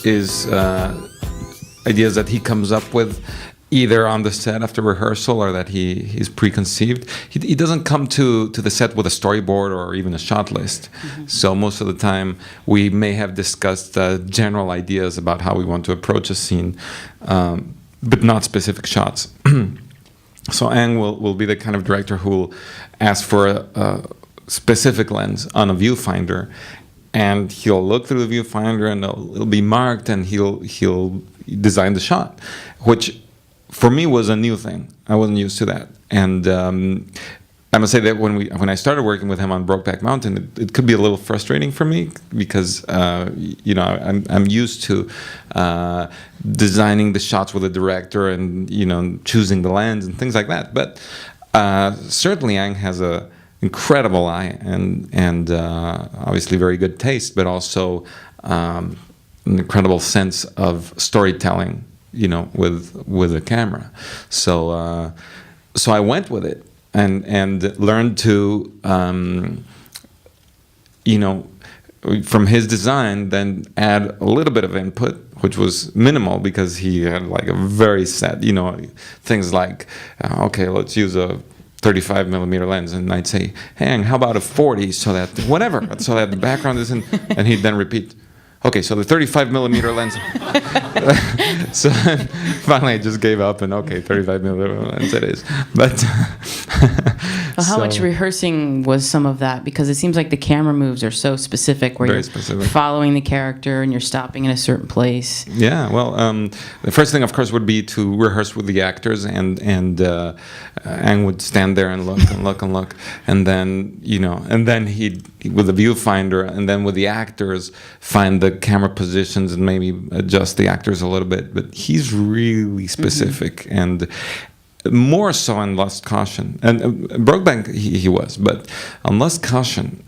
Is ideas that he comes up with either on the set after rehearsal or that he's preconceived. He doesn't come to the set with a storyboard or even a shot list. Mm-hmm. So most of the time we may have discussed general ideas about how we want to approach a scene, but not specific shots. So Ang will be the kind of director who will ask for a specific lens on a viewfinder, and he'll look through the viewfinder and it'll be marked, and he'll design the shot, which for me was a new thing. I wasn't used to that, and I must say that when I started working with him on Brokeback Mountain, it could be a little frustrating for me because I'm used to designing the shots with a director and choosing the lens and things like that. But certainly Ang has a incredible eye and obviously very good taste, but also an incredible sense of storytelling, with a camera. So I went with it and learned to, from his design, then add a little bit of input, which was minimal because he had like a very set, things like, okay, let's use a 35 millimeter lens, and I'd say, hey, how about a 40 so that the background isn't, and he'd then repeat, okay, so the 35 millimeter lens. So finally I just gave up and 35 millimeter lens it is. But well, how much rehearsing was some of that? Because it seems like the camera moves are so specific, where you're following the character and you're stopping in a certain place. Yeah, well, the first thing, of course, would be to rehearse with the actors, and Ang would stand there and look and look and look, and then he'd with the viewfinder, and then with the actors find the camera positions and maybe adjust the actors a little bit. But he's really specific, and more so on Lost Caution. And Brokeback he was, but on Lost Caution,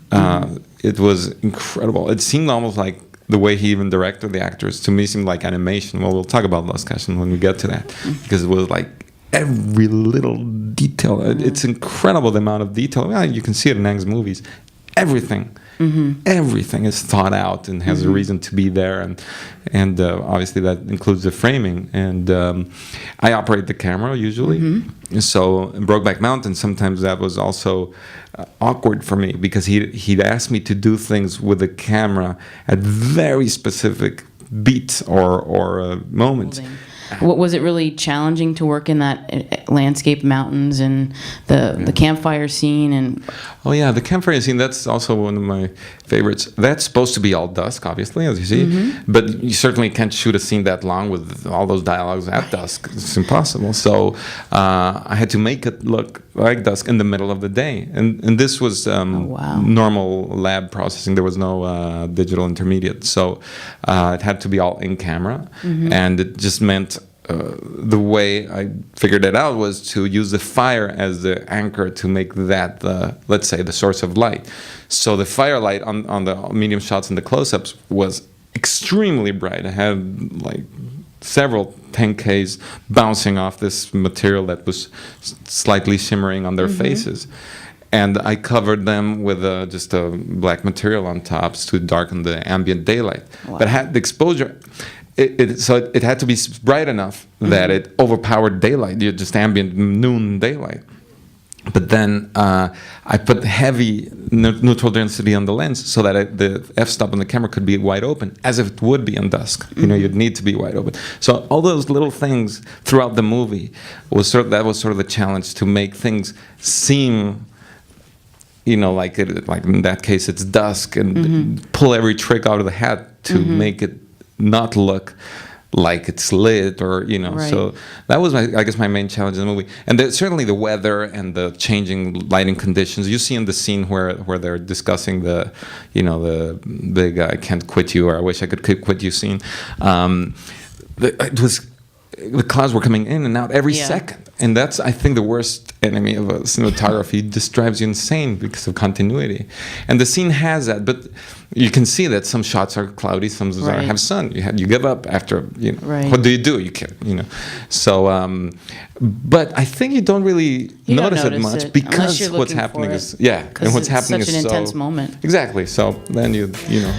it was incredible. It seemed almost like the way he even directed the actors, to me, seemed like animation. Well, we'll talk about Lost Caution when we get to that, because it was like every little detail. It's incredible, the amount of detail. Well, you can see it in Ang's movies. Everything. Everything is thought out and has a reason to be there, and obviously that includes the framing. And I operate the camera usually. So in Brokeback Mountain, sometimes that was also awkward for me, because he'd ask me to do things with the camera at very specific beats or moments. What was it really challenging to work in that landscape, mountains, and the campfire scene? And oh yeah, the campfire scene, that's also one of my favorites. That's supposed to be all dusk, obviously, as you see, but you certainly can't shoot a scene that long with all those dialogues at dusk. It's impossible. So I had to make it look like dusk in the middle of the day, and this was normal lab processing. There was no digital intermediate, so it had to be all in camera, and it just meant the way I figured it out was to use the fire as the anchor to make that, let's say, the source of light. So the firelight on the medium shots and the close-ups was extremely bright. I had like several 10Ks bouncing off this material that was slightly shimmering on their faces. And I covered them with just a black material on top to darken the ambient daylight. Wow. But had the exposure... So it had to be bright enough that it overpowered daylight, just ambient noon daylight. But then I put heavy neutral density on the lens so that the f-stop on the camera could be wide open, as if it would be in dusk. You'd need to be wide open. So all those little things throughout the movie was sort of the challenge, to make things seem, like in that case it's dusk, and pull every trick out of the hat to make it not look like it's lit, or Right. So that was my main challenge in the movie. And certainly the weather and the changing lighting conditions. You see in the scene where they're discussing the big "I can't quit you" or "I wish I could quit you" scene. It the clouds were coming in and out every Yeah. second. And that's, I think, the worst enemy of a cinematography. It just drives you insane because of continuity. And the scene has that, but you can see that some shots are cloudy, some Right. have sun. You give up after, you know. Right. What do? You can't, you know. So, but I think you don't really You don't notice it notice much it, unless because you're what's looking happening for is it. and what's happening such is an intense so moment. exactly. So then you know.